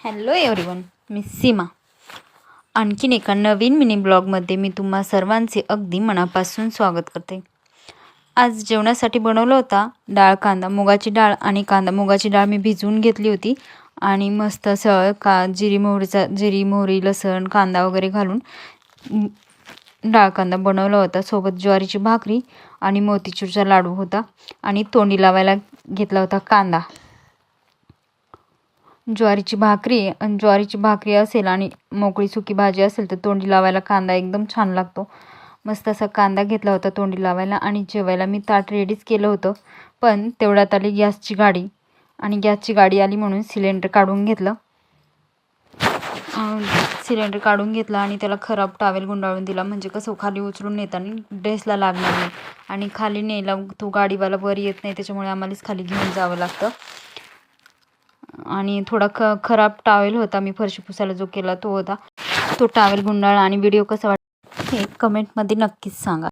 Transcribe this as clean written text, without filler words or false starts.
Hello everyone, मी सीमा. आणखीन एका नवीन mini ब्लॉगमध्ये मी तुम्हा सर्वांचे अगदी मनापासून स्वागत करते. आज जेवणासाठी बनवलं होता डाळ कांदा, मुगाची डाळ आणि कांदा. मुगाची डाळ मी भिजवून घेतली होती आणि मस्त असं जिरी मोहरी लसण कांदा वगैरे घालून डाळ कांदा बनवला होता. सोबत ज्वारीची भाकरी आणि मोतीचूरचा लाडू होता आणि तोंडी लावायला घेतला होता कांदा. ज्वारीची भाकरी असेल आणि मोकळी सुकी भाजी असेल तर तोंडी लावायला कांदा एकदम छान लागतो. मस्त असा कांदा घेतला होता तोंडी लावायला आणि जेवायला मी ताट रेडीच केलं होतं. पण तेवढ्यात आली गॅसची गाडी आली म्हणून सिलेंडर काढून घेतला आणि त्याला खराब टॉवेल गुंडाळून दिला, म्हणजे कसं खाली उचलून नेताना ड्रेसला लागणार नाही. आणि खाली नेला तो गाडीवाला वर येत नाही, त्याच्यामुळे आम्हालाच खाली घेऊन जावं लागतं. आणि थोडा खराब टॉवेल होता, मी फरशी पुसायला जो केला तो होता. तो टॉवेल गुंडाळला आणि व्हिडिओ कसा वाटला हे कमेंटमध्ये नक्कीच सांगा.